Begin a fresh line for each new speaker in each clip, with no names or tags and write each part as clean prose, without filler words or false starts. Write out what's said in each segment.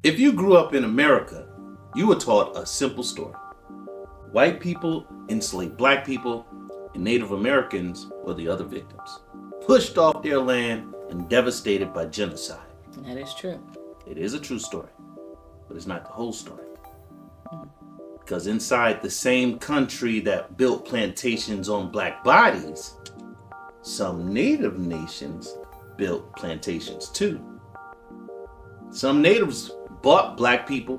If you grew up in America, you were taught a simple story. White people enslaved black people, and Native Americans were the other victims, pushed off their land and devastated by genocide.
That is true.
It is a true story, but it's not the whole story. Because inside the same country that built plantations on black bodies, some Native nations built plantations too. Some natives bought black people,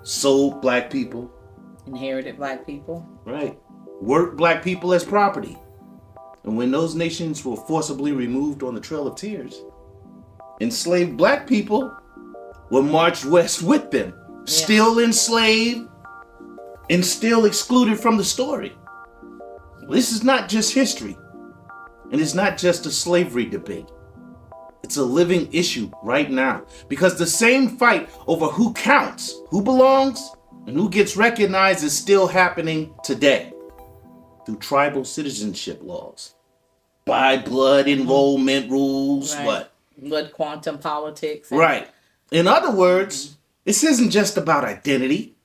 sold black people,
Inherited black people.
right? Worked black people as property. And when those nations were forcibly removed on the Trail of Tears, enslaved black people were marched west with them, still enslaved and still excluded from the story. This is not just history, and it's not just a slavery debate. It's a living issue right now, because the same fight over who counts, who belongs, and who gets recognized is still happening today through tribal citizenship laws, by blood enrollment rules,
Right. Blood quantum politics.
Right. In other words, this isn't just about identity.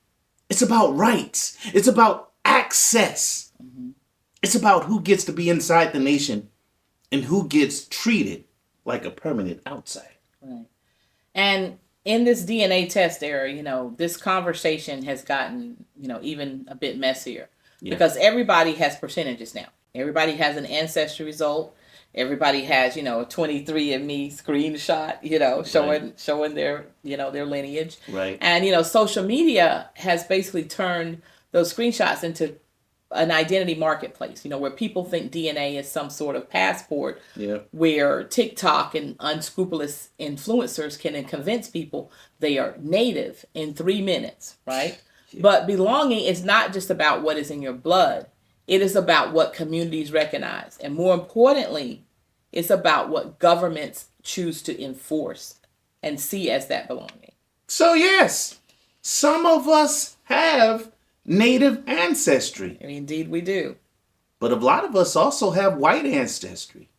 It's about rights. It's about access. It's about who gets to be inside the nation and who gets treated like a permanent outside.
Right. And in this DNA test era, this conversation has gotten, even a bit messier because everybody has percentages now. Everybody has an ancestry result. Everybody has, a 23andMe screenshot, showing their, their lineage.
Right.
And, social media has basically turned those screenshots into an identity marketplace, where people think DNA is some sort of passport, where TikTok and unscrupulous influencers can convince people they are native in 3 minutes, right? Yeah. But belonging is not just about what is in your blood. It is about what communities recognize. And more importantly, it's about what governments choose to enforce and see as that belonging.
So yes, some of us have Native ancestry.
Indeed we do.
But a lot of us also have white ancestry.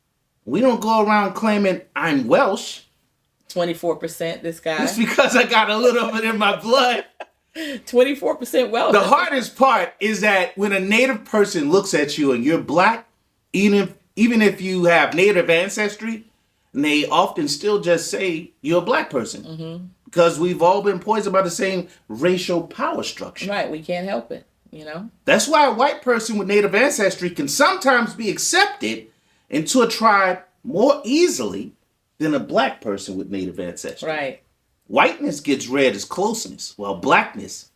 We don't go around claiming I'm Welsh.
24% this guy.
Just because I got a little of it in my blood.
24% Welsh.
The hardest part is that when a Native person looks at you and you're black, even if you have Native ancestry, and they often still just say you're a black person. Because we've all been poisoned by the same racial power structure.
Right, we can't help it,
That's why a white person with Native ancestry can sometimes be accepted into a tribe more easily than a black person with Native ancestry.
Right.
Whiteness gets read as closeness, while blackness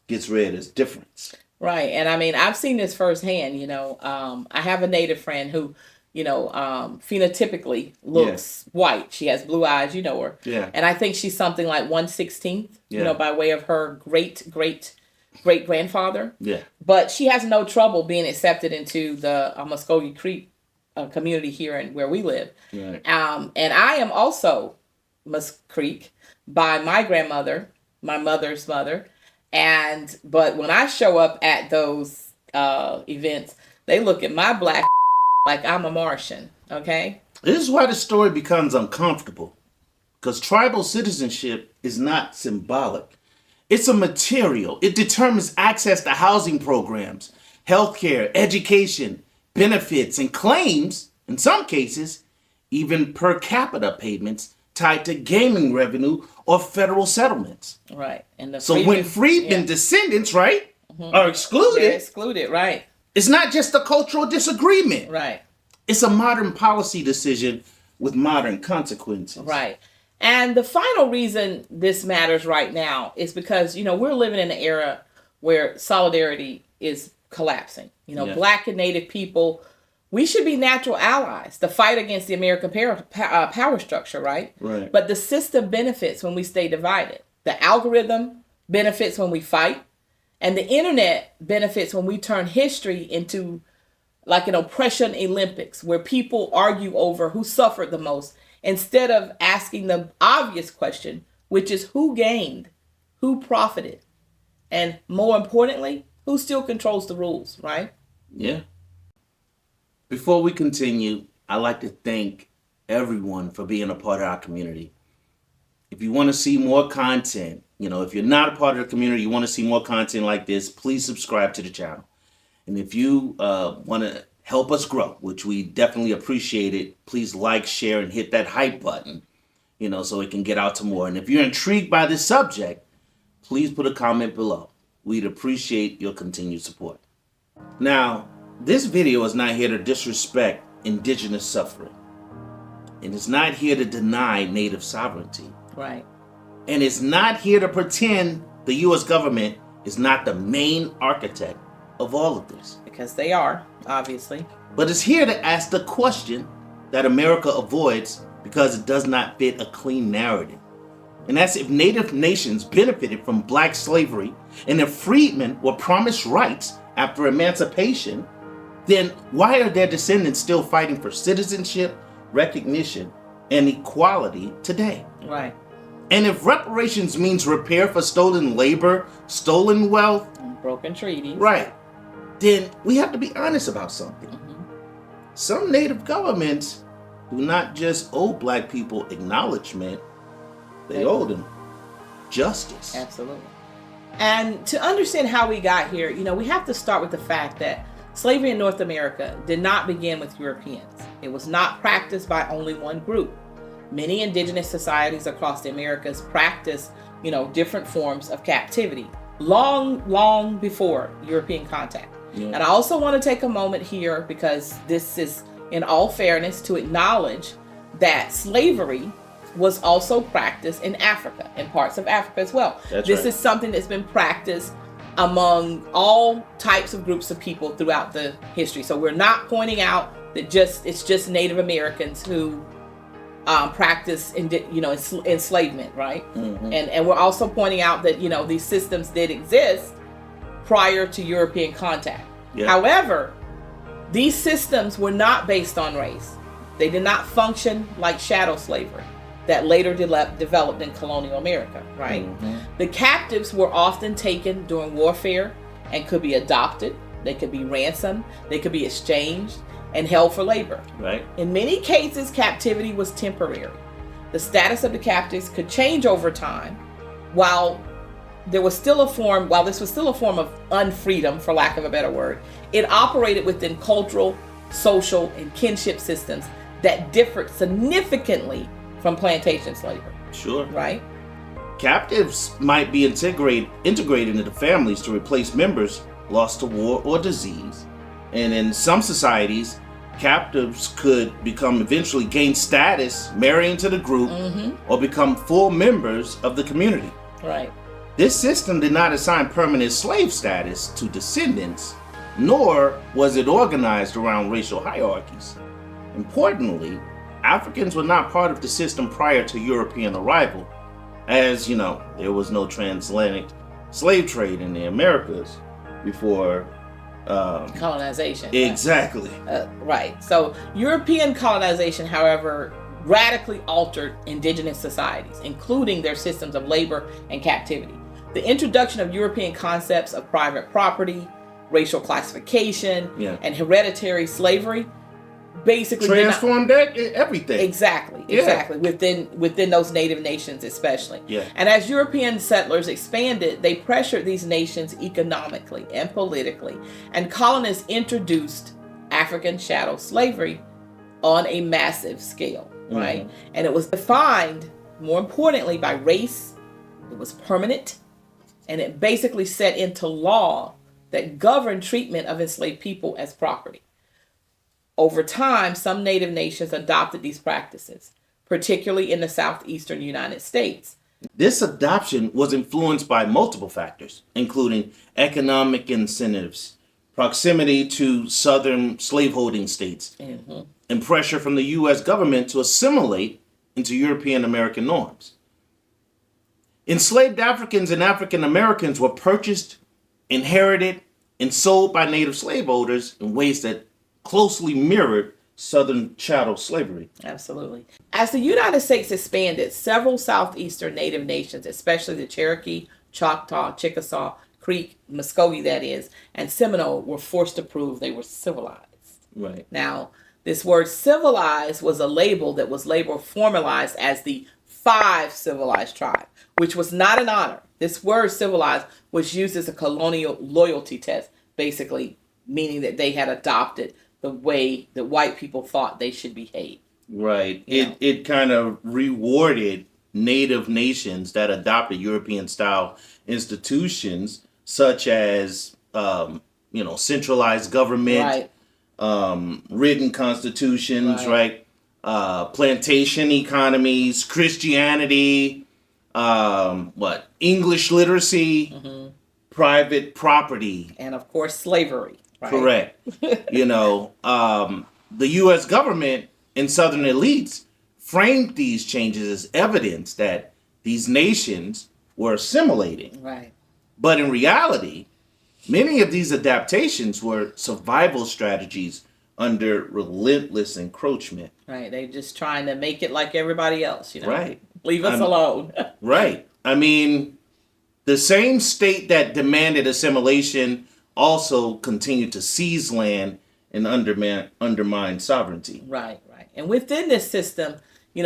gets read as difference.
Right, and I've seen this firsthand, I have a Native friend who, phenotypically looks white. She has blue eyes, you know her.
Yeah.
And I think she's something like 1/16, by way of her great-great-great-grandfather.
Yeah.
But she has no trouble being accepted into the Muskogee Creek community here where we live.
Right.
And I am also Musk Creek by my grandmother, my mother's mother. But when I show up at those events, they look at my black like I'm a Martian, okay?
This is why the story becomes uncomfortable. Because tribal citizenship is not symbolic. It's a material. It determines access to housing programs, healthcare, education, benefits, and claims, in some cases, even per capita payments tied to gaming revenue or federal settlements.
Right. And
when Freedmen descendants, right, are excluded.
They're excluded, right.
It's not just a cultural disagreement.
Right.
It's a modern policy decision with modern consequences.
Right. And the final reason this matters right now is because, we're living in an era where solidarity is collapsing. Black and Native people, we should be natural allies to fight against the American power structure, right?
Right.
But the system benefits when we stay divided. The algorithm benefits when we fight. And the internet benefits when we turn history into like an oppression Olympics where people argue over who suffered the most instead of asking the obvious question, which is who gained, who profited, and more importantly, who still controls the rules, right?
Yeah. Before we continue, I'd like to thank everyone for being a part of our community. If you want to see more content If you're not a part of the community, you want to see more content like this, please subscribe to the channel. And if you want to help us grow, which we definitely appreciate it, please like, share, and hit that hype button, so it can get out to more. And if you're intrigued by this subject, please put a comment below. We'd appreciate your continued support. Now, this video is not here to disrespect indigenous suffering. And it's not here to deny Native sovereignty.
Right.
And it's not here to pretend the U.S. government is not the main architect of all of this.
Because they are, obviously.
But it's here to ask the question that America avoids because it does not fit a clean narrative. And that's if Native nations benefited from black slavery and if freedmen were promised rights after emancipation, then why are their descendants still fighting for citizenship, recognition, and equality today?
Right.
And if reparations means repair for stolen labor, stolen wealth,
broken treaties,
right, then we have to be honest about something. Some Native governments do not just owe black people acknowledgement, they owe them justice.
Absolutely. And to understand how we got here, we have to start with the fact that slavery in North America did not begin with Europeans. It was not practiced by only one group. Many indigenous societies across the Americas practiced, different forms of captivity long before European contact. Yeah. And I also want to take a moment here, because this is, in all fairness, to acknowledge that slavery was also practiced in Africa, in parts of Africa as well. This is something that's been practiced among all types of groups of people throughout the history. So we're not pointing out that it's just Native Americans who practice enslavement, right? Mm-hmm. And we're also pointing out that these systems did exist prior to European contact. Yeah. However, these systems were not based on race. They did not function like chattel slavery that later developed in colonial America, right? Mm-hmm. The captives were often taken during warfare and could be adopted. They could be ransomed. They could be exchanged and held for labor. Right. In many cases, captivity was temporary. The status of the captives could change over time, while this was still a form of unfreedom, for lack of a better word. It operated within cultural, social, and kinship systems that differed significantly from plantation slavery. Sure. Right?
Captives might be integrated into families to replace members lost to war or disease. And in some societies, captives could eventually gain status, marry into the group, or become full members of the community.
Right.
This system did not assign permanent slave status to descendants, nor was it organized around racial hierarchies. Importantly, Africans were not part of the system prior to European arrival, as there was no transatlantic slave trade in the Americas before
colonization.
Exactly.
Right. So European colonization, however, radically altered indigenous societies, including their systems of labor and captivity. The introduction of European concepts of private property, racial classification, and hereditary slavery basically
transformed everything.
Exactly. Within those native nations especially. Yeah. And as European settlers expanded, they pressured these nations economically and politically, and colonists introduced African chattel slavery on a massive scale, right? And it was defined, more importantly, by race. It was permanent, and it basically set into law that governed treatment of enslaved people as property. Over time, some native nations adopted these practices, particularly in the southeastern United States.
This adoption was influenced by multiple factors, including economic incentives, proximity to southern slaveholding states, and pressure from the U.S. government to assimilate into European American norms. Enslaved Africans and African Americans were purchased, inherited, and sold by native slaveholders in ways that closely mirrored Southern chattel slavery.
Absolutely. As the United States expanded, several southeastern native nations, especially the Cherokee, Choctaw, Chickasaw, Creek, Muscogee that is, and Seminole, were forced to prove they were civilized.
Right.
Now, this word civilized was a label that was later formalized as the 5 civilized tribe, which was not an honor. This word civilized was used as a colonial loyalty test, basically meaning that they had adopted the way that white people thought they should behave.
Right. It kind of rewarded native nations that adopted European style institutions such as centralized government, written constitutions, right? Plantation economies, Christianity, English literacy, private property,
and of course slavery. Right?
Correct. The U.S. government and Southern elites framed these changes as evidence that these nations were assimilating.
Right.
But in reality, many of these adaptations were survival strategies under relentless encroachment.
Right. They just trying to make it like everybody else,
Right.
Leave us alone.
Right. I mean, the same state that demanded assimilation also continued to seize land and undermine sovereignty.
Right. And within this system,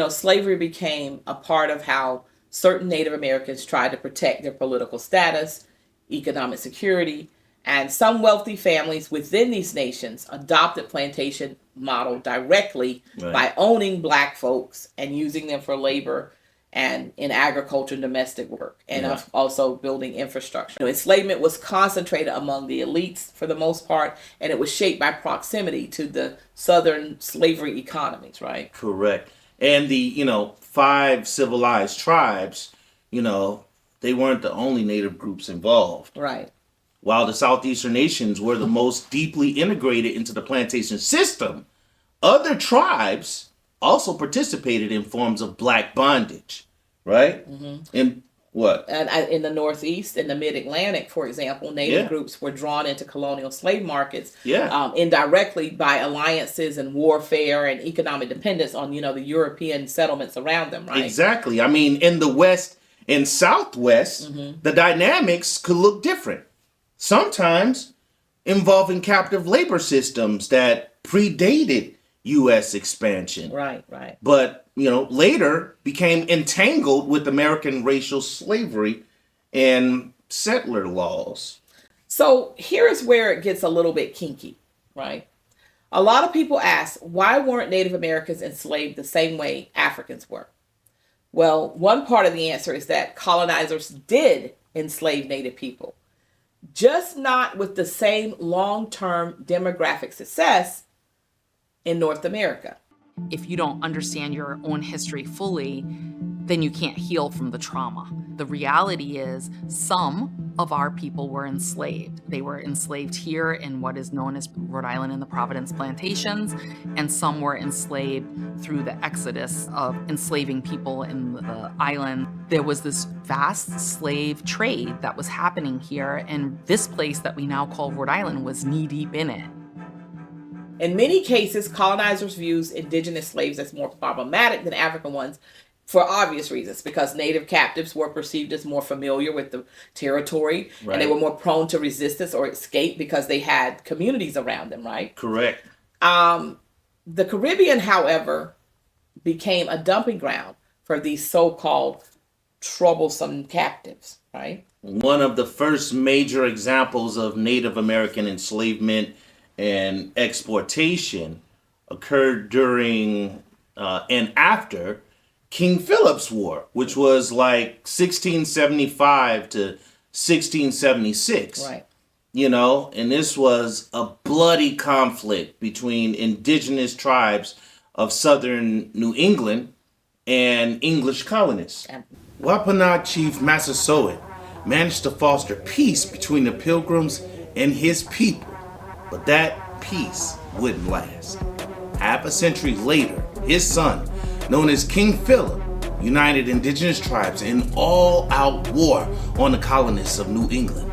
slavery became a part of how certain Native Americans tried to protect their political status, economic security, and some wealthy families within these nations adopted plantation model directly by owning black folks and using them for labor and in agriculture and domestic work, and also building infrastructure. Enslavement was concentrated among the elites for the most part, and it was shaped by proximity to the southern slavery economies, right?
Correct. And the, 5 civilized tribes, they weren't the only native groups involved.
Right.
While the southeastern nations were the most deeply integrated into the plantation system, other tribes also participated in forms of black bondage, right? In what?
And in the Northeast, in the Mid-Atlantic, for example, Native groups were drawn into colonial slave markets indirectly by alliances and warfare and economic dependence on, the European settlements around them, right?
Exactly. I mean, in the West and Southwest, the dynamics could look different. Sometimes involving captive labor systems that predated U.S. expansion.
Right.
But, later became entangled with American racial slavery and settler laws.
So here's where it gets a little bit kinky, right? A lot of people ask, why weren't Native Americans enslaved the same way Africans were? Well, one part of the answer is that colonizers did enslave Native people, just not with the same long-term demographic success in North America.
If you don't understand your own history fully, then you can't heal from the trauma. The reality is some of our people were enslaved. They were enslaved here in what is known as Rhode Island and the Providence plantations, and some were enslaved through the exodus of enslaving people in the island. There was this vast slave trade that was happening here, and this place that we now call Rhode Island was knee-deep in it.
In many cases, colonizers viewed indigenous slaves as more problematic than African ones for obvious reasons, because Native captives were perceived as more familiar with the territory, and they were more prone to resistance or escape because they had communities around them, right?
Correct.
The Caribbean, however, became a dumping ground for these so-called troublesome captives, right?
One of the first major examples of Native American enslavement and exportation occurred during and after King Philip's War, which was like 1675 to 1676.
Right.
And this was a bloody conflict between indigenous tribes of southern New England and English colonists. Wampanoag Chief Massasoit managed to foster peace between the Pilgrims and his people, but that peace wouldn't last. Half a century later, his son, known as King Phillip, united indigenous tribes in all-out war on the colonists of New England.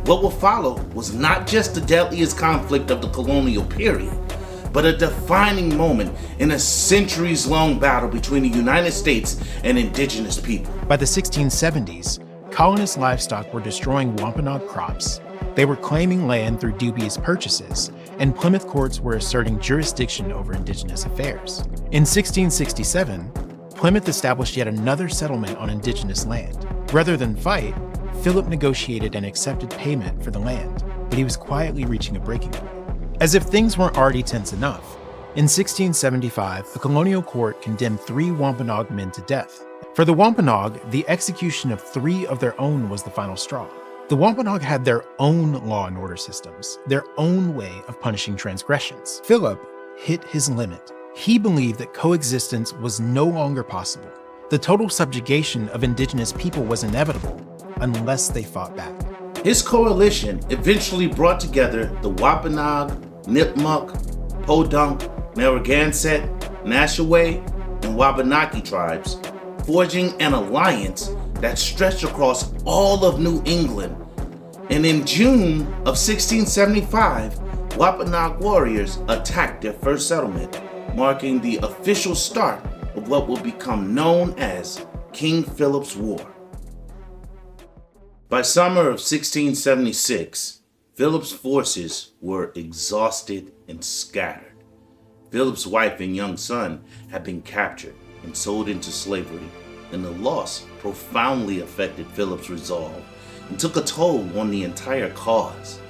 What would follow was not just the deadliest conflict of the colonial period, but a defining moment in a centuries-long battle between the United States and indigenous people.
By the 1670s, colonist livestock were destroying Wampanoag crops. They were claiming land through dubious purchases, and Plymouth courts were asserting jurisdiction over indigenous affairs. In 1667, Plymouth established yet another settlement on indigenous land. Rather than fight, Philip negotiated and accepted payment for the land, but he was quietly reaching a breaking point. As if things weren't already tense enough, in 1675, a colonial court condemned 3 Wampanoag men to death. For the Wampanoag, the execution of 3 of their own was the final straw. The Wampanoag had their own law and order systems, their own way of punishing transgressions. Philip hit his limit. He believed that coexistence was no longer possible. The total subjugation of indigenous people was inevitable unless they fought back.
His coalition eventually brought together the Wampanoag, Nipmuc, Podunk, Narragansett, Nashaway, and Wabanaki tribes, forging an alliance that stretched across all of New England. And in June of 1675, Wampanoag warriors attacked their first settlement, marking the official start of what would become known as King Philip's War. By summer of 1676, Philip's forces were exhausted and scattered. Philip's wife and young son had been captured and sold into slavery, and the loss profoundly affected Philip's resolve and took a toll on the entire cause.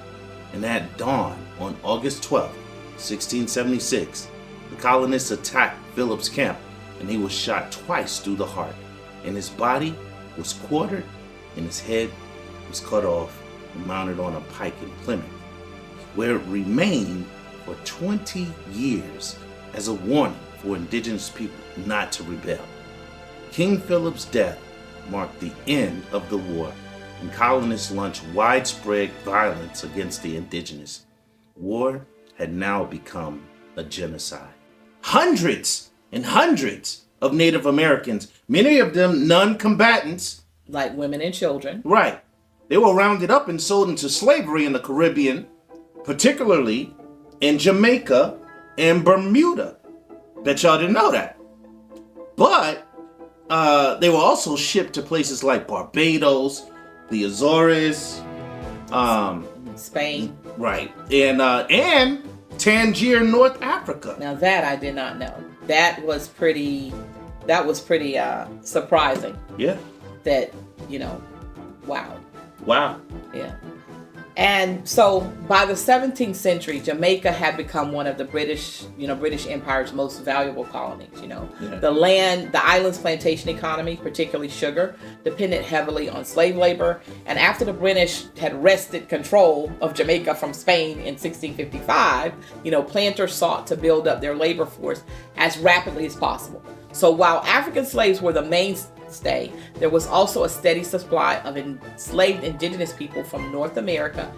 And at dawn on August 12, 1676, the colonists attacked Philip's camp, and he was shot twice through the heart, and his body was quartered and his head was cut off and mounted on a pike in Plymouth, where it remained for 20 years as a warning for indigenous people not to rebel. King Philip's death marked the end of the war, and colonists launched widespread violence against the indigenous. War had now become a genocide. Hundreds and hundreds of Native Americans, many of them non-combatants,
like women and children.
Right. They were rounded up and sold into slavery in the Caribbean, particularly in Jamaica and Bermuda. Bet y'all didn't know that. But they were also shipped to places like Barbados, the Azores,
Spain.
Right. And Tangier, North Africa.
Now that I did not know. That was pretty surprising.
Yeah.
That, wow. Yeah. And so by the 17th century, Jamaica had become one of the British Empire's most valuable colonies. Yeah. The island's plantation economy, particularly sugar, depended heavily on slave labor. And after the British had wrested control of Jamaica from Spain in 1655, planters sought to build up their labor force as rapidly as possible. So while African slaves were the mainstay, there was also a steady supply of enslaved indigenous people from North America,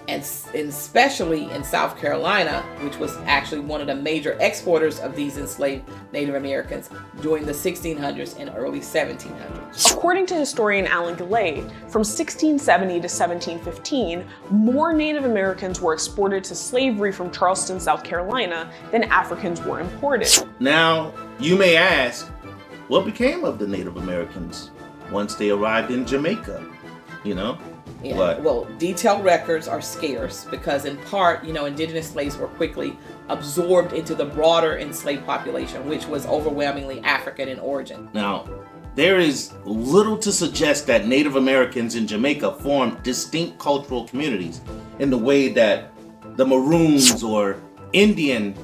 and especially in South Carolina, which was actually one of the major exporters of these enslaved Native Americans during the 1600s and early 1700s.
According to historian Alan Gillay, from 1670 to 1715, more Native Americans were exported to slavery from Charleston, South Carolina, than Africans were imported.
Now, you may ask, what became of the Native Americans once they arrived in Jamaica?
Yeah. Well, detailed records are scarce because, in part, indigenous slaves were quickly absorbed into the broader enslaved population, which was overwhelmingly African in origin.
Now, there is little to suggest that Native Americans in Jamaica formed distinct cultural communities in the way that the Maroons or Indian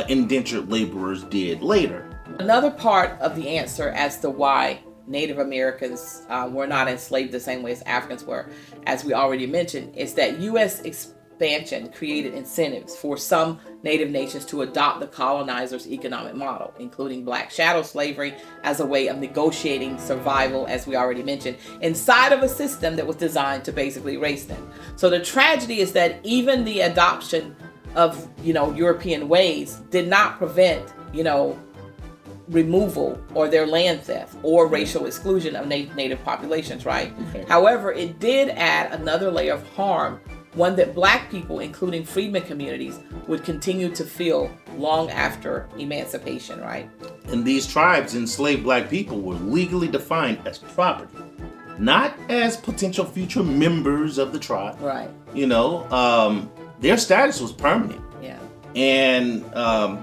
indentured laborers did later.
Another part of the answer as to why Native Americans were not enslaved the same way as Africans were, as we already mentioned, is that U.S. expansion created incentives for some Native nations to adopt the colonizers' economic model, including black chattel slavery as a way of negotiating survival, as we already mentioned, inside of a system that was designed to basically erase them. So the tragedy is that even the adoption of, European ways did not prevent, removal or their land theft or racial exclusion of native populations, right? Okay. However, it did add another layer of harm, one that black people, including freedmen communities, would continue to feel long after emancipation, right?
And these tribes enslaved black people were legally defined as property, not as potential future members of the tribe.
Right.
Their status was permanent.
Yeah.
And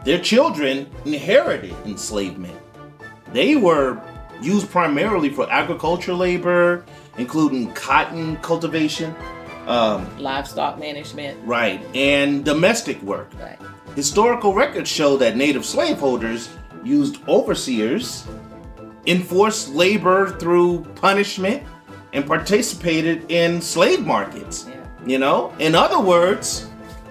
their children inherited enslavement. They were used primarily for agriculture labor including cotton cultivation,
livestock management,
right, and domestic work.
right.
Historical records show that native slaveholders used overseers, enforced labor through punishment, and participated in slave markets.
Yeah.
In other words,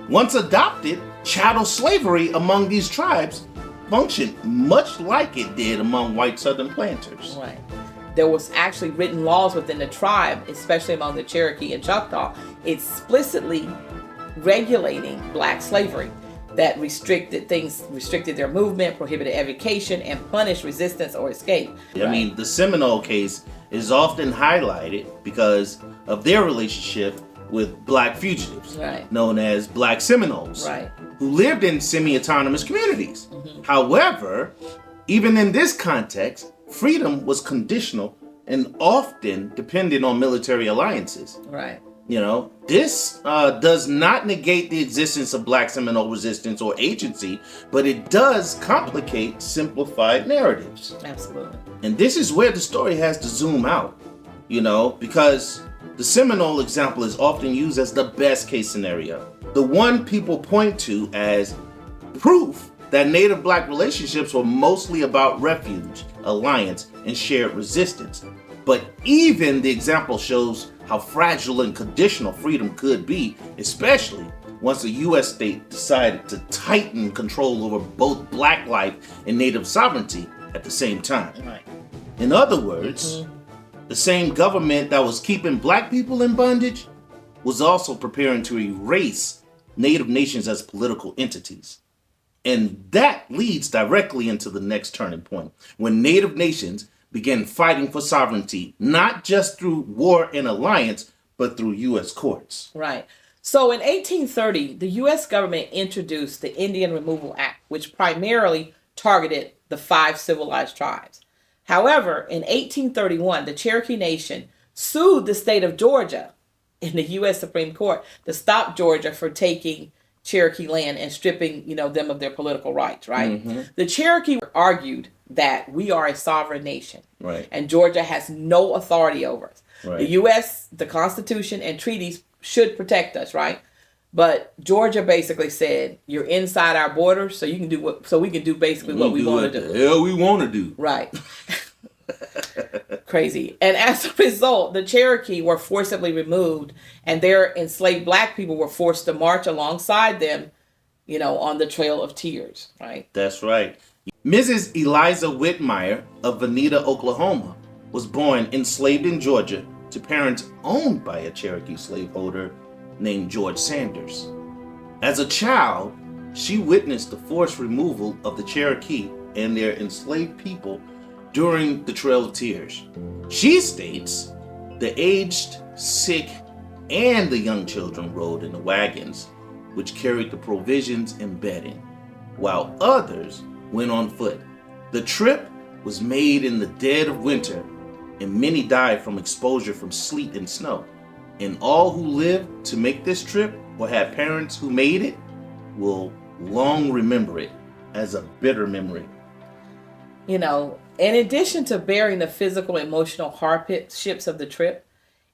once adopted, chattel slavery among these tribes functioned much like it did among white Southern planters.
Right. There was actually written laws within the tribe, especially among the Cherokee and Choctaw, explicitly regulating black slavery that restricted their movement, prohibited education, and punished resistance or escape.
I mean, the Seminole case is often highlighted because of their relationship with black fugitives,
right,
known as Black Seminoles,
right,
who lived in semi-autonomous communities. However, even in this context, freedom was conditional and often dependent on military alliances.
right.
This does not negate the existence of Black Seminole resistance or agency, but it does complicate simplified narratives.
Absolutely.
And this is where the story has to zoom out, because the Seminole example is often used as the best case scenario, the one people point to as proof that Native Black relationships were mostly about refuge, alliance, and shared resistance. But even the example shows how fragile and conditional freedom could be, especially once the U.S. state decided to tighten control over both Black life and Native sovereignty at the same time.
Right.
In other words, the same government that was keeping Black people in bondage was also preparing to erase Native nations as political entities. And that leads directly into the next turning point, when Native nations began fighting for sovereignty, not just through war and alliance, but through U.S. courts.
Right. So in 1830, the U.S. government introduced the Indian Removal Act, which primarily targeted the 5 civilized tribes. However, in 1831, the Cherokee Nation sued the state of Georgia in the U.S. Supreme Court to stop Georgia for taking Cherokee land and stripping, them of their political rights, right? The Cherokee argued that we are a sovereign nation,
right,
and Georgia has no authority over us.
Right.
The U.S., the Constitution, and treaties should protect us, right? But Georgia basically said, "You're inside our borders, so we can do basically what we want to do."
The hell we want to do.
Right. Crazy. And as a result, the Cherokee were forcibly removed, and their enslaved Black people were forced to march alongside them, on the Trail of Tears, right?
That's right. Mrs. Eliza Whitmire of Veneta, Oklahoma, was born enslaved in Georgia to parents owned by a Cherokee slaveholder named George Sanders. As a child, she witnessed the forced removal of the Cherokee and their enslaved people during the Trail of Tears. She states the aged, sick, and the young children rode in the wagons, which carried the provisions and bedding, while others went on foot. The trip was made in the dead of winter, and many died from exposure from sleet and snow. And all who lived to make this trip or had parents who made it will long remember it as a bitter memory.
In addition to bearing the physical and emotional hardships of the trip,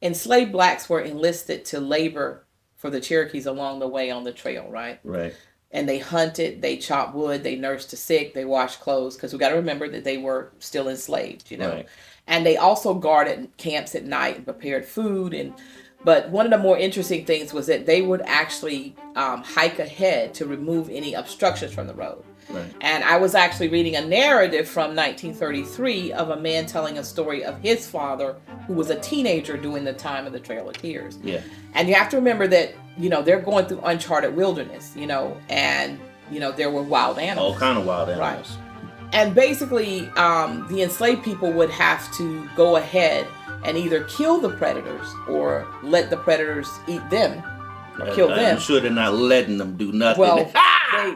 enslaved Blacks were enlisted to labor for the Cherokees along the way on the trail, right?
Right.
And they hunted, they chopped wood, they nursed the sick, they washed clothes, because we got to remember that they were still enslaved,
Right.
And they also guarded camps at night and prepared food. But one of the more interesting things was that they would actually hike ahead to remove any obstructions from the road.
Right.
And I was actually reading a narrative from 1933 of a man telling a story of his father, who was a teenager during the time of the Trail of Tears.
Yeah.
And you have to remember that, they're going through uncharted wilderness, and, there were wild animals.
All kind of wild animals.
Right. And basically, the enslaved people would have to go ahead and either kill the predators or let the predators eat them. Kill them.
I'm sure they're not letting them do nothing.
Well,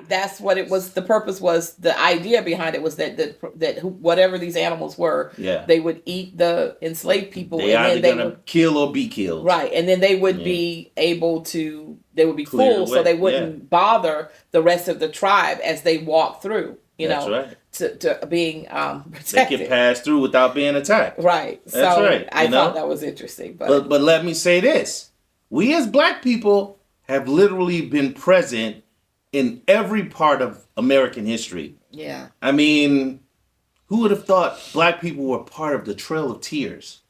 that's what it was. The purpose was, the idea behind it was that whatever these animals were, they would eat the enslaved people.
They either gonna kill or be killed.
Right, and then they would be able to. They would be full, so they wouldn't bother the rest of the tribe as they walked through.
That's right.
to being
They
protected.
can pass through without being attacked.
Right.
That's
so
right.
I thought that was interesting.
But let me say this. We as black people have literally been present in every part of American history.
Yeah.
I mean, who would have thought black people were part of the Trail of Tears?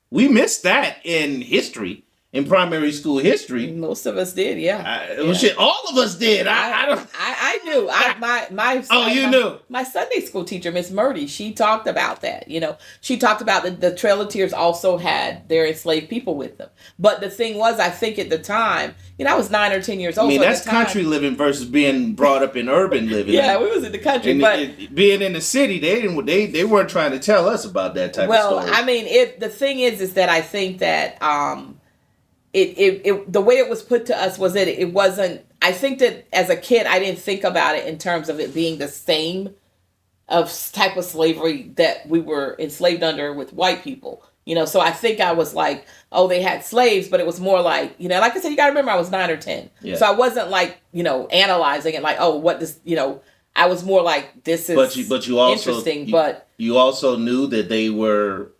We missed that in history, in primary school history.
Most of us did, yeah.
Well, shit, all of us did.
I knew.
You knew.
My Sunday school teacher, Miss Murdy, she talked about that. She talked about the Trail of Tears also had their enslaved people with them. But the thing was, I think at the time, I was 9 or 10 years old.
I mean,
so
that's country living versus being brought up in urban living.
Yeah, we was in the country, but
being in the city, they weren't trying to tell us about that type of story.
Well, I mean, the thing is that I think that the way it was put to us was that it wasn't. I think that as a kid, I didn't think about it in terms of it being the same type of slavery that we were enslaved under with white people. So I think I was like, oh, they had slaves, but it was more like, like I said, you got to remember I was 9 or 10. Yeah. So I wasn't like, analyzing it like, oh, what this, I was more like, this is but you also, interesting. But
you also knew that they were,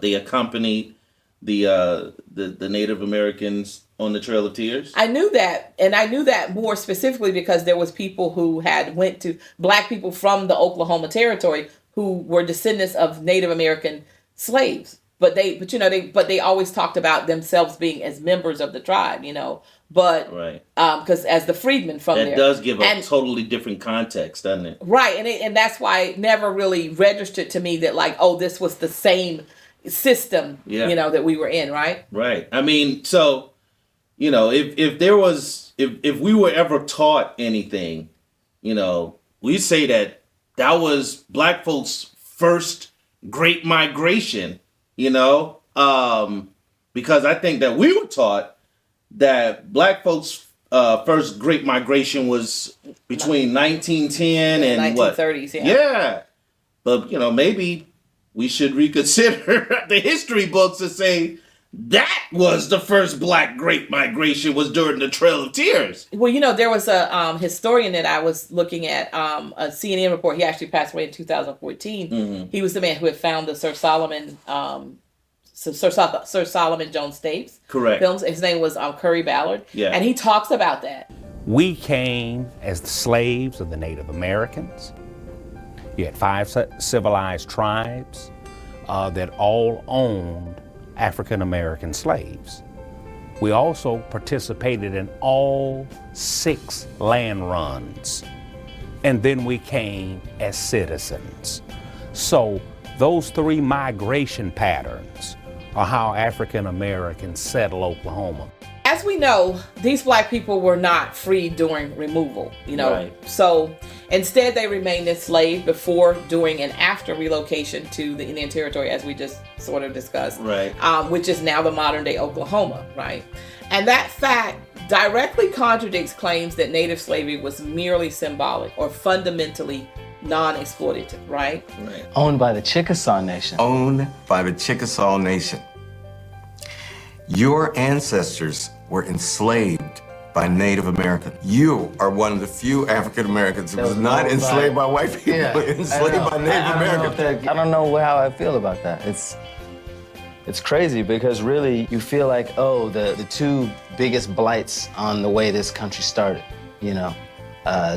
they accompanied the Native Americans on the Trail of Tears?
I knew that, and I knew that more specifically because there was people who went to black people from the Oklahoma Territory who were descendants of Native American slaves. But they always talked about themselves being as members of the tribe, But
right,
because as the freedmen from there,
that does give a totally different context, doesn't it?
Right, and that's why it never really registered to me that like, oh, this was the same system, that we were in, right?
Right. I mean, so if we were ever taught anything, we say that was black folks' first great migration. Because I think that we were taught that black folks' first great migration was between 1910 and
1930s,
what? Yeah. But, maybe we should reconsider the history books and say that was the first black great migration was during the Trail of Tears.
Well, there was a historian that I was looking at, a CNN report. He actually passed away in 2014. Mm-hmm. He was the man who had found the Sir Solomon Jones tapes.
Correct.
Films. His name was Curry Ballard.
Yeah.
And he talks about that.
We came as the slaves of the Native Americans. You had 5 civilized tribes that all owned African American slaves. We also participated in all 6 land runs, and then we came as citizens. So those 3 migration patterns are how African Americans settle Oklahoma.
As we know, these black people were not free during removal,
Right.
So instead they remained enslaved before, during, and after relocation to the Indian Territory, as we just sort of discussed,
right?
Which is now the modern day Oklahoma, right? And that fact directly contradicts claims that Native slavery was merely symbolic or fundamentally non-exploitative, right?
Right.
Owned by the Chickasaw Nation.
Owned by the Chickasaw Nation. Your ancestors were enslaved by Native Americans. You are one of the few African Americans who was not enslaved by white people, enslaved by Native Americans.
I don't know how I feel about that. It's crazy because really you feel like, oh, the 2 biggest blights on the way this country started,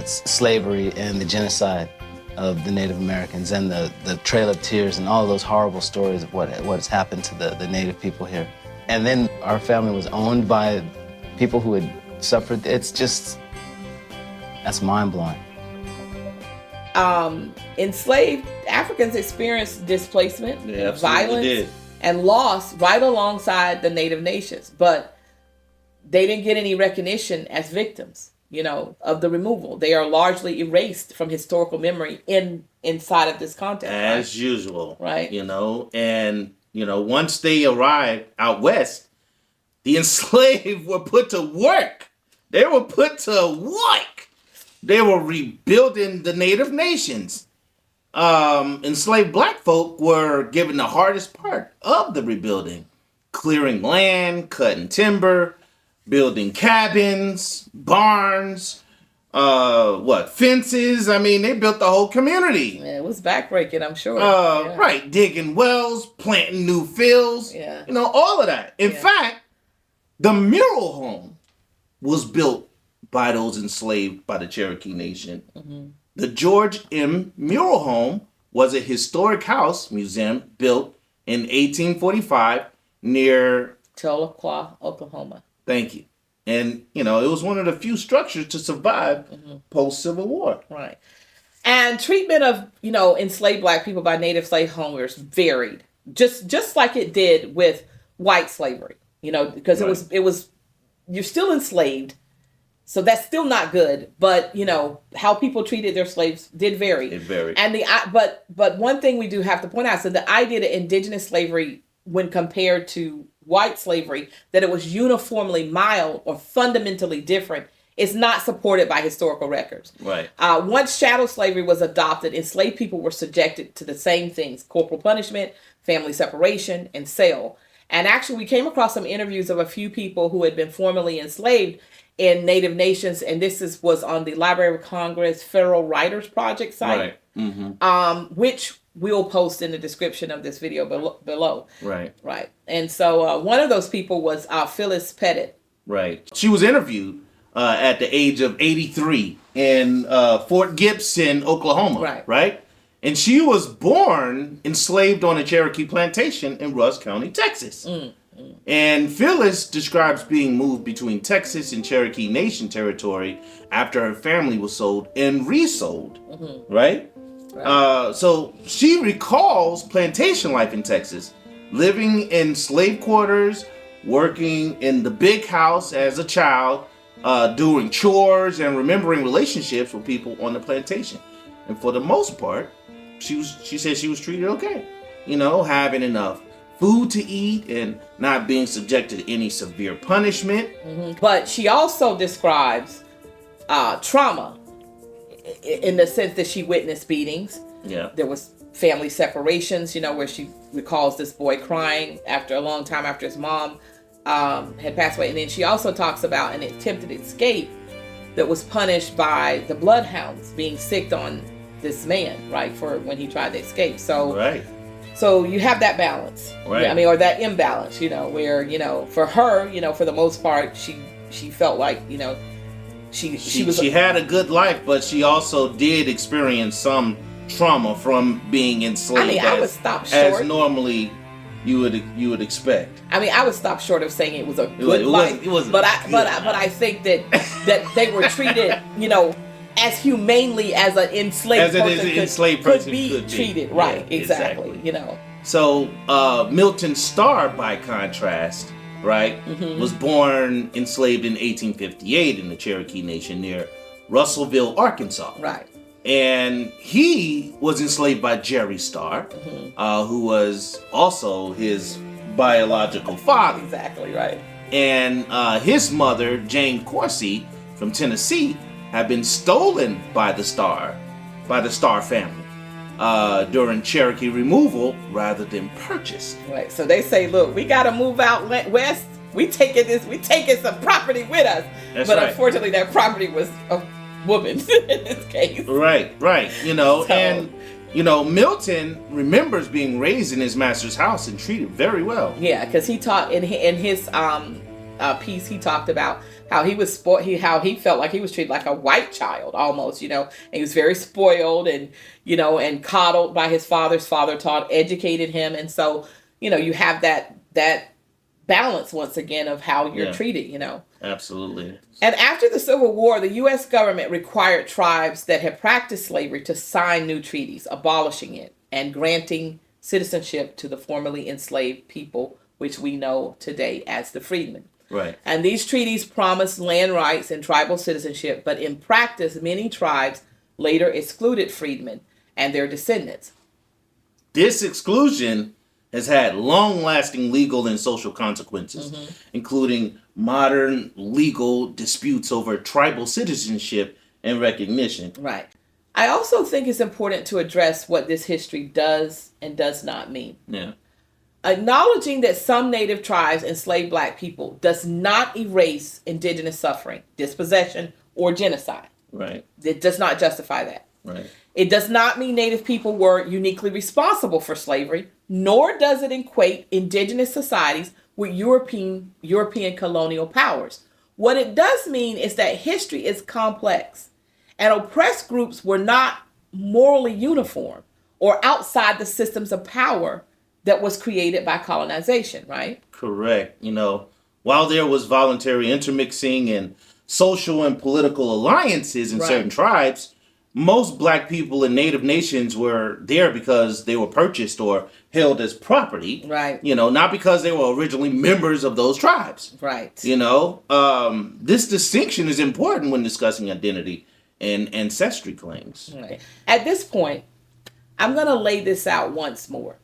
slavery and the genocide of the Native Americans and the Trail of Tears and all those horrible stories of what has happened to the Native people here. And then our family was owned by people who had suffered. That's mind-blowing.
Enslaved Africans experienced displacement, violence,
did.
and loss right alongside the Native nations, but they didn't get any recognition as victims, of the removal. They are largely erased from historical memory inside of this context.
As usual.
Right.
And once they arrived out west, the enslaved were put to work. They were put to work. They were rebuilding the Native nations. Enslaved black folk were given the hardest part of the rebuilding. Clearing land, cutting timber, building cabins, barns, Fences. I mean, they built the whole community.
Yeah, it was backbreaking, I'm sure.
Right, digging wells, planting new fields.
Yeah.
All of that. In fact, the mural home was built by those enslaved by the Cherokee Nation. Mm-hmm. The George M. Mural Home was a historic house museum built in 1845 near
Tahlequah, Oklahoma.
Thank you. And, it was one of the few structures to survive post-Civil War.
Right. And treatment of, enslaved black people by native slaveholders varied. Just like it did with white slavery, because it was you're still enslaved. So that's still not good, but how people treated their slaves did vary.
It varied.
And but one thing we do have to point out, so the idea that indigenous slavery, when compared to white slavery, that it was uniformly mild or fundamentally different, is not supported by historical records.
Right.
Once chattel slavery was adopted, enslaved people were subjected to the same things: corporal punishment, family separation, and sale. And actually, we came across some interviews of a few people who had been formerly enslaved in Native nations, and this was on the Library of Congress Federal Writers Project site,
right. Mm-hmm.
Which we'll post in the description of this video below.
Right.
Right. And so one of those people was Phyllis Pettit.
Right. She was interviewed at the age of 83 in Fort Gibson, Oklahoma.
Right.
Right. And she was born enslaved on a Cherokee plantation in Rusk County, Texas. And Phyllis describes being moved between Texas and Cherokee Nation territory after her family was sold and resold. Right? So she recalls plantation life in Texas, living in slave quarters, working in the big house as a child, doing chores and remembering relationships with people on the plantation. And for the most part, she said she was treated okay. Having enough food to eat and not being subjected to any severe punishment.
But she also describes trauma in the sense that she witnessed beatings.
Yeah.
There was family separations, where she recalls this boy crying after a long time after his mom had passed away. And then she also talks about an attempted escape that was punished by the bloodhounds being sicked on this man, right, for when he tried to escape. So
right.
So you have that balance,
right?
Or that imbalance, where for her, for the most part, she felt like she
had a good life, but she also did experience some trauma from being enslaved.
I would stop short.
As normally you would expect.
I would stop short of saying it was a good life. But I think that they were treated, as humanely as an enslaved person could be treated. Right,
yeah,
exactly.
So Milton Starr, by contrast, right, was born enslaved in 1858 in the Cherokee Nation near Russellville, Arkansas.
Right.
And he was enslaved by Jerry Starr, who was also his biological father.
Exactly, right.
And his mother, Jane Coursey, from Tennessee, had been stolen by the Starr family during Cherokee removal rather than purchased.
Right. So they say, look, we got to move out west. We taking some property with us.
That's
but
right.
Unfortunately, that property was a woman in this case.
Right. And Milton remembers being raised in his master's house and treated very well.
Yeah, because he taught in his piece. He talked about how he was how he felt like he was treated like a white child almost, and he was very spoiled and and coddled by his father. His father educated him, and so you have that balance once again of how you're treated.
Absolutely.
And after the Civil War, the U.S. government required tribes that had practiced slavery to sign new treaties abolishing it and granting citizenship to the formerly enslaved people, which we know today as the Freedmen.
Right.
And these treaties promised land rights and tribal citizenship, but in practice, many tribes later excluded freedmen and their descendants.
This exclusion has had long-lasting legal and social consequences, including modern legal disputes over tribal citizenship and recognition.
Right. I also think it's important to address what this history does and does not mean.
Yeah.
Acknowledging that some native tribes enslaved black people does not erase indigenous suffering, dispossession, or genocide.
Right.
It does not justify that.
Right.
It does not mean Native people were uniquely responsible for slavery, nor does it equate indigenous societies with European colonial powers. What it does mean is that history is complex, and oppressed groups were not morally uniform or outside the systems of power that was created by colonization, right?
Correct. While there was voluntary intermixing and social and political alliances in certain tribes, most Black people in Native nations were there because they were purchased or held as property.
Right.
Not because they were originally members of those tribes.
Right.
This distinction is important when discussing identity and ancestry claims.
Right. At this point, I'm going to lay this out once more.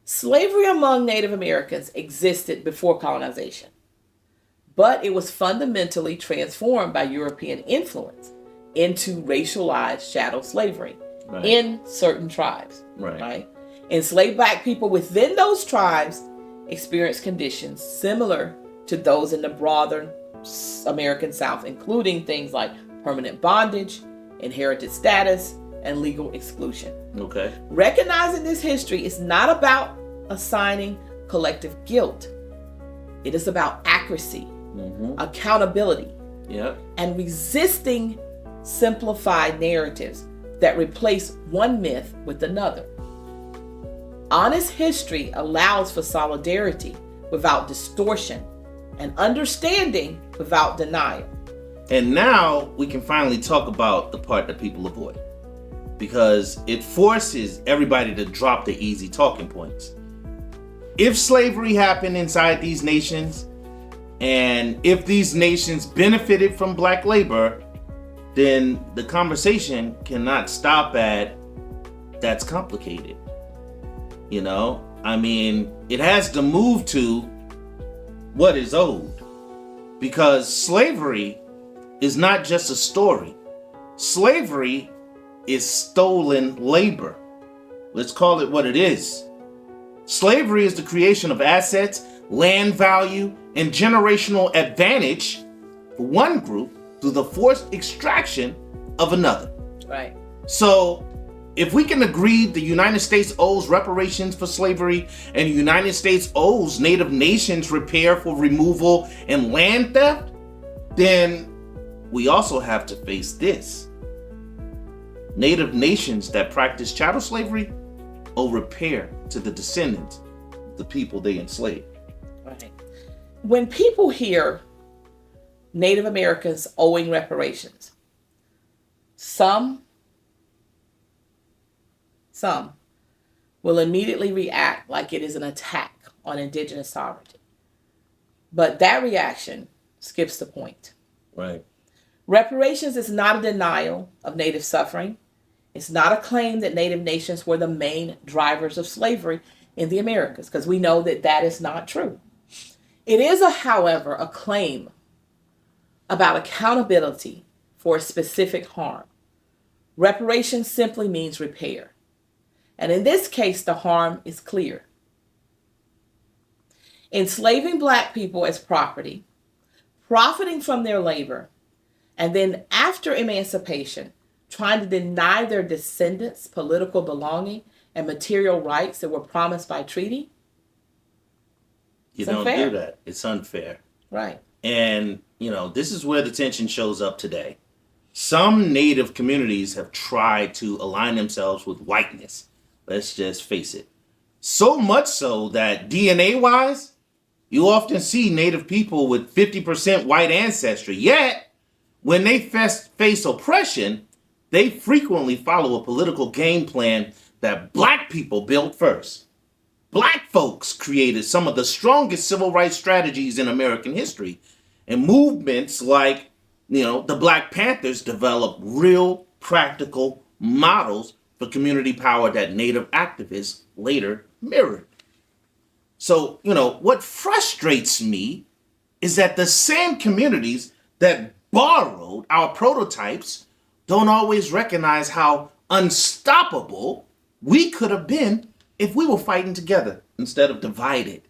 Slavery among Native Americans existed before colonization, but it was fundamentally transformed by European influence into racialized chattel slavery in certain tribes. Right. Enslaved Black people within those tribes experienced conditions similar to those in the broader American South, including things like permanent bondage, inherited status, and legal exclusion.
Okay.
Recognizing this history is not about assigning collective guilt. It is about accuracy, accountability, and resisting simplified narratives that replace one myth with another. Honest history allows for solidarity without distortion and understanding without denial.
And now we can finally talk about the part that people avoid, because it forces everybody to drop the easy talking points. If slavery happened inside these nations, and if these nations benefited from Black labor, then the conversation cannot stop at that's complicated. It has to move to what is owed, because slavery is not just a story. Slavery is stolen labor. Let's call it what it is. Slavery is the creation of assets, land value, and generational advantage for one group through the forced extraction of another.
Right.
So, if we can agree the United States owes reparations for slavery and the United States owes Native nations repair for removal and land theft, then we also have to face this. Native nations that practice chattel slavery owe repair to the descendants of the people they enslaved.
Right. When people hear Native Americans owing reparations, some will immediately react like it is an attack on indigenous sovereignty. But that reaction skips the point.
Right.
Reparations is not a denial of Native suffering. It's not a claim that Native nations were the main drivers of slavery in the Americas, because we know that that is not true. It is, however, a claim about accountability for a specific harm. Reparations simply means repair. And in this case, the harm is clear. Enslaving Black people as property, profiting from their labor, and then after emancipation, trying to deny their descendants political belonging and material rights that were promised by treaty.
You don't do that. It's unfair.
Right.
And, this is where the tension shows up today. Some Native communities have tried to align themselves with whiteness. Let's just face it. So much so that DNA-wise, you often see Native people with 50% white ancestry. Yet, when they face oppression, they frequently follow a political game plan that Black people built first. Black folks created some of the strongest civil rights strategies in American history. And movements like, the Black Panthers developed real practical models for community power that Native activists later mirrored. So, what frustrates me is that the same communities that borrowed our prototypes don't always recognize how unstoppable we could have been if we were fighting together instead of divided.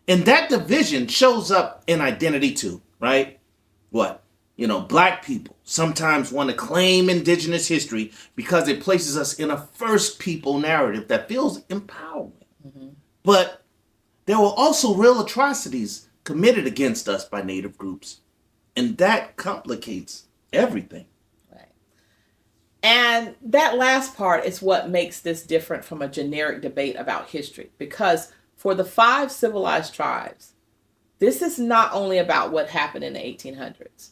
And that division shows up in identity too, right? What? Black people sometimes want to claim indigenous history because it places us in a first people narrative that feels empowering. Mm-hmm. But there were also real atrocities committed against us by Native groups. And that complicates everything.
Right. And that last part is what makes this different from a generic debate about history. Because for the 5 civilized tribes, this is not only about what happened in the 1800s.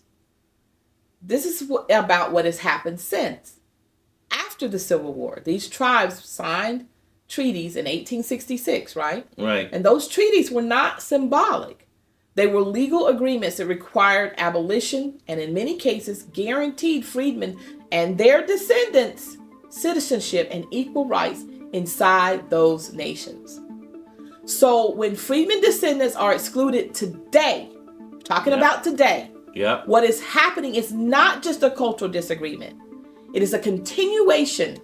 This is about what has happened since. After the Civil War, these tribes signed treaties in 1866, right?
Right.
And those treaties were not symbolic. They were legal agreements that required abolition and in many cases guaranteed freedmen and their descendants citizenship and equal rights inside those nations. So when freedmen descendants are excluded today, talking about today, what is happening is not just a cultural disagreement. It is a continuation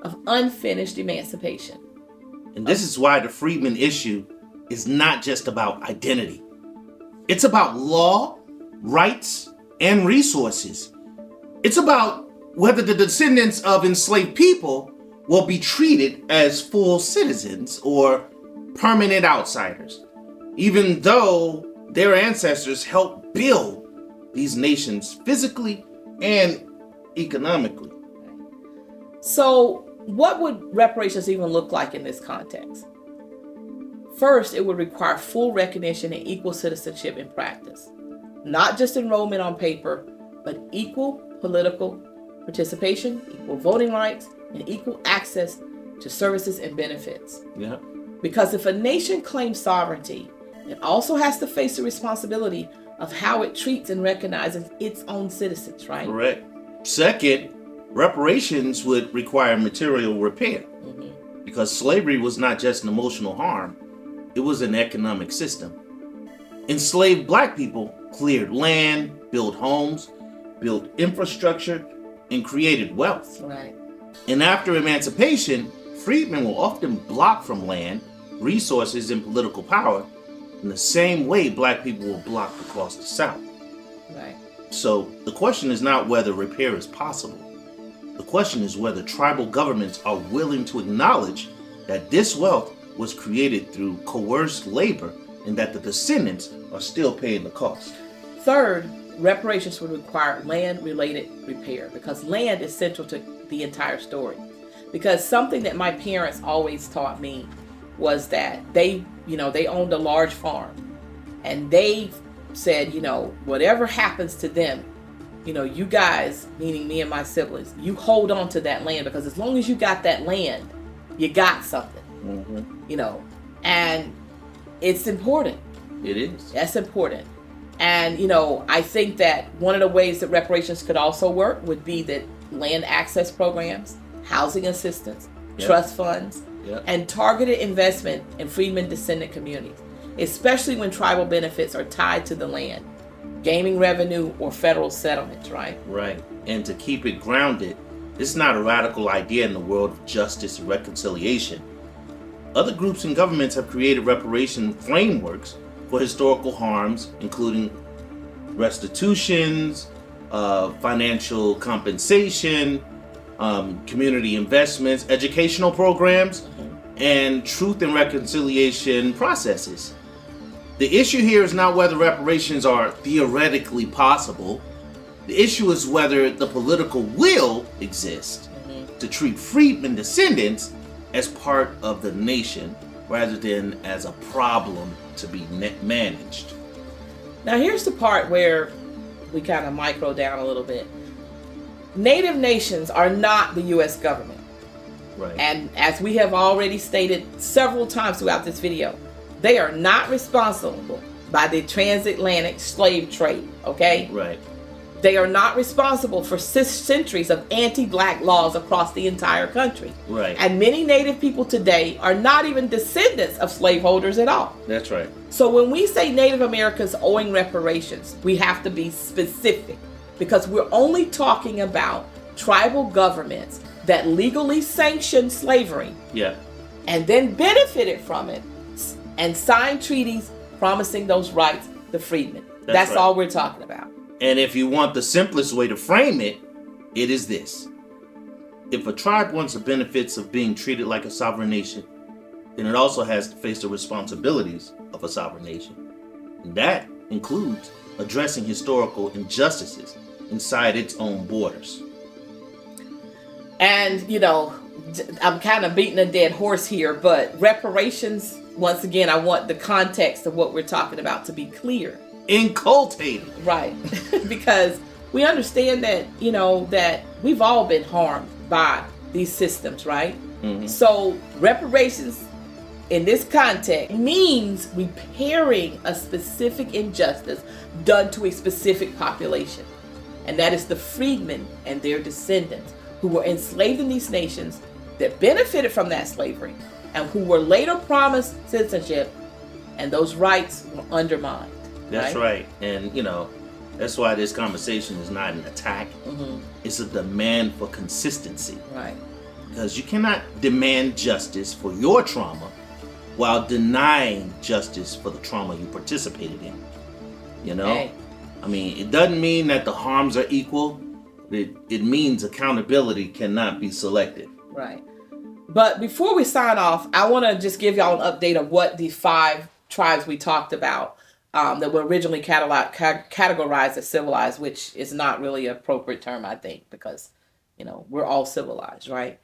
of unfinished emancipation.
And this is why the freedmen issue is not just about identity. It's about law, rights, and resources. It's about whether the descendants of enslaved people will be treated as full citizens or permanent outsiders, even though their ancestors helped build these nations physically and economically.
So what would reparations even look like in this context? First, it would require full recognition and equal citizenship in practice. Not just enrollment on paper, but equal political participation, equal voting rights, and equal access to services and benefits.
Yeah.
Because if a nation claims sovereignty, it also has to face the responsibility of how it treats and recognizes its own citizens, right?
Correct. Second, reparations would require material repair. Because slavery was not just an emotional harm, it was an economic system. Enslaved Black people cleared land, built homes, built infrastructure, and created wealth.
Right.
And after emancipation, freedmen were often blocked from land, resources, and political power in the same way Black people were blocked across the South.
Right.
So the question is not whether repair is possible. The question is whether tribal governments are willing to acknowledge that this wealth was created through coerced labor and that the descendants are still paying the cost.
Third, reparations would require land-related repair because land is central to the entire story. Because something that my parents always taught me was that they owned a large farm and they said, whatever happens to them, you guys, meaning me and my siblings, you hold on to that land because as long as you got that land, you got something. And it's important.
It is.
That's important. And, I think that one of the ways that reparations could also work would be that land access programs, housing assistance, trust funds, and targeted investment in freedmen descendant communities, especially when tribal benefits are tied to the land, gaming revenue, or federal settlements, right?
Right. And to keep it grounded, this is not a radical idea in the world of justice and reconciliation. Other groups and governments have created reparation frameworks for historical harms, including restitutions, financial compensation, community investments, educational programs, and truth and reconciliation processes. The issue here is not whether reparations are theoretically possible. The issue is whether the political will exists to treat freedmen descendants as part of the nation rather than as a problem to be managed.
Now here's the part where we kind of micro down a little bit. Native nations are not the U.S. government.
Right.
And as we have already stated several times throughout this video, they are not responsible by the transatlantic slave trade, okay?
Right.
They are not responsible for centuries of anti-Black laws across the entire country.
Right.
And many Native people today are not even descendants of slaveholders at all.
That's right.
So when we say Native Americans owing reparations, we have to be specific because we're only talking about tribal governments that legally sanctioned slavery and then benefited from it and signed treaties promising those rights to freedmen. That's
right.
all we're talking about.
And if you want the simplest way to frame it, it is this. If a tribe wants the benefits of being treated like a sovereign nation, then it also has to face the responsibilities of a sovereign nation. And that includes addressing historical injustices inside its own borders.
And, I'm kind of beating a dead horse here, but reparations, once again, I want the context of what we're talking about to be clear.
Inculcated.
Right. Because we understand that, that we've all been harmed by these systems, right? Mm-hmm. So reparations in this context means repairing a specific injustice done to a specific population. And that is the freedmen and their descendants who were enslaved in these nations that benefited from that slavery and who were later promised citizenship, and those rights were undermined.
That's right. And, that's why this conversation is not an attack. Mm-hmm. It's a demand for consistency.
Right.
Because you cannot demand justice for your trauma while denying justice for the trauma you participated in. Hey. I mean, it doesn't mean that the harms are equal. It means accountability cannot be selective.
Right. But before we sign off, I want to just give y'all an update of what the 5 tribes we talked about that were originally categorized as civilized, which is not really an appropriate term, I think, because, we're all civilized, right?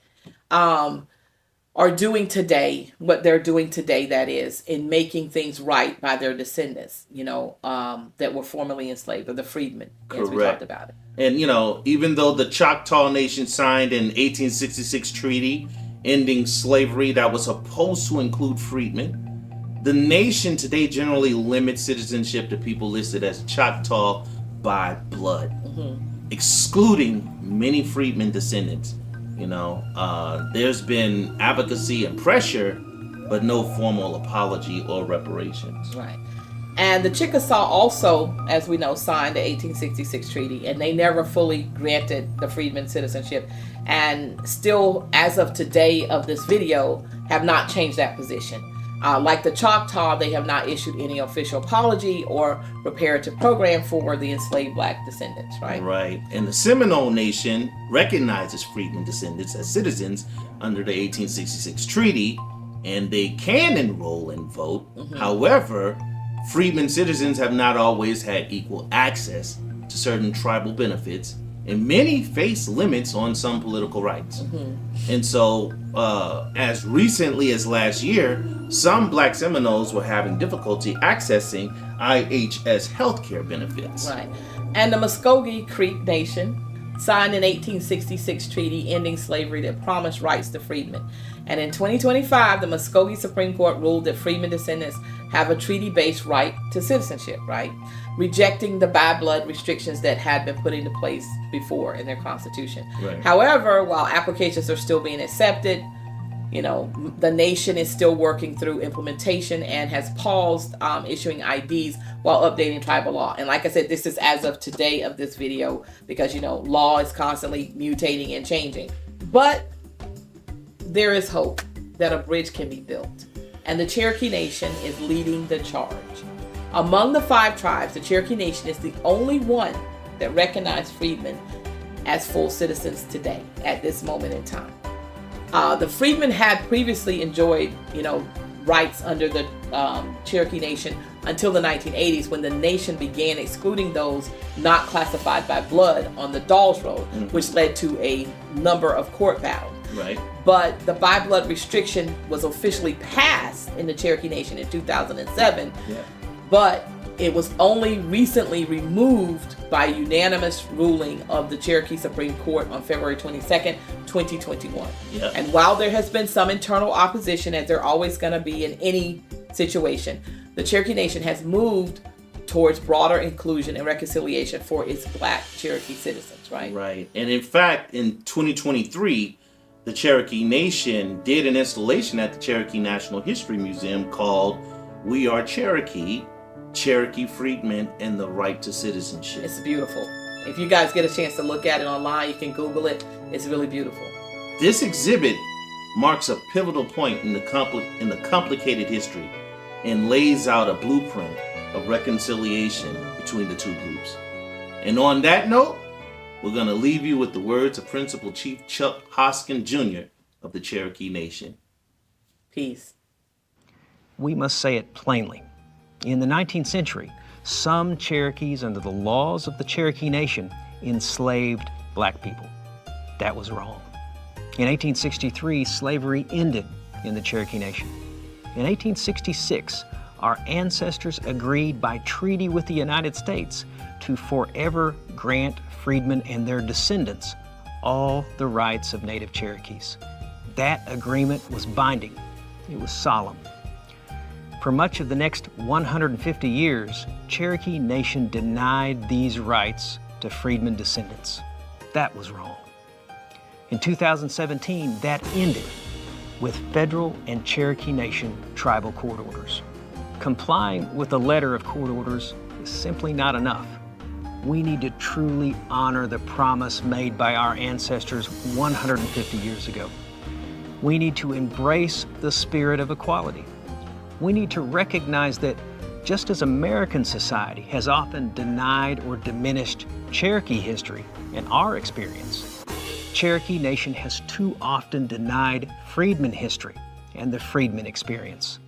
Are doing today, what they're doing today, that is, in making things right by their descendants, that were formerly enslaved, or the freedmen, as we talked about it.
And, even though the Choctaw Nation signed an 1866 treaty ending slavery that was supposed to include freedmen, the nation today generally limits citizenship to people listed as Choctaw by blood, excluding many freedmen descendants. There's been advocacy and pressure, but no formal apology or reparations.
Right. And the Chickasaw also, as we know, signed the 1866 treaty, and they never fully granted the freedmen citizenship, and still, as of today of this video, have not changed that position. Like the Choctaw, they have not issued any official apology or reparative program for the enslaved Black descendants, right?
Right. And the Seminole Nation recognizes freedmen descendants as citizens under the 1866 treaty, and they can enroll and vote. Mm-hmm. However, freedmen citizens have not always had equal access to certain tribal benefits, and many face limits on some political rights. Mm-hmm. And so, as recently as last year, some Black Seminoles were having difficulty accessing IHS healthcare benefits.
Right. And the Muskogee Creek Nation signed an 1866 treaty ending slavery that promised rights to freedmen. And in 2025, the Muskogee Supreme Court ruled that freedmen descendants have a treaty-based right to citizenship, right? Rejecting the by-blood restrictions that had been put into place before in their constitution. Right. However, while applications are still being accepted, the nation is still working through implementation and has paused issuing IDs while updating tribal law. And like I said, this is as of today of this video because, law is constantly mutating and changing. But there is hope that a bridge can be built. And the Cherokee Nation is leading the charge. Among the 5 tribes, the Cherokee Nation is the only one that recognized freedmen as full citizens today, at this moment in time. The freedmen had previously enjoyed, rights under the Cherokee Nation until the 1980s, when the nation began excluding those not classified by blood on the Dawes Road, which led to a number of court battles.
Right.
But the by-blood restriction was officially passed in the Cherokee Nation in 2007. Yeah. But it was only recently removed by unanimous ruling of the Cherokee Supreme Court on February 22nd, 2021. Yeah. And while there has been some internal opposition, as there always going to be in any situation, the Cherokee Nation has moved towards broader inclusion and reconciliation for its Black Cherokee citizens, right?
Right. And in fact, in 2023, the Cherokee Nation did an installation at the Cherokee National History Museum called We Are Cherokee, Cherokee Freedmen and the Right to Citizenship.
It's beautiful. If you guys get a chance to look at it online, you can Google it. It's really beautiful.
This exhibit marks a pivotal point in the complicated history and lays out a blueprint of reconciliation between the two groups. And on that note, we're going to leave you with the words of Principal Chief Chuck Hoskin Jr. of the Cherokee Nation.
Peace.
We must say it plainly. In the 19th century, some Cherokees under the laws of the Cherokee Nation enslaved black people. That was wrong. In 1863, slavery ended in the Cherokee Nation. In 1866, our ancestors agreed by treaty with the United States to forever grant freedmen and their descendants all the rights of native Cherokees. That agreement was binding. It was solemn. For much of the next 150 years, Cherokee Nation denied these rights to freedmen descendants. That was wrong. In 2017, that ended with federal and Cherokee Nation tribal court orders. Complying with the letter of court orders is simply not enough. We need to truly honor the promise made by our ancestors 150 years ago. We need to embrace the spirit of equality. We need to recognize that just as American society has often denied or diminished Cherokee history and our experience, Cherokee Nation has too often denied Freedmen history and the Freedmen experience.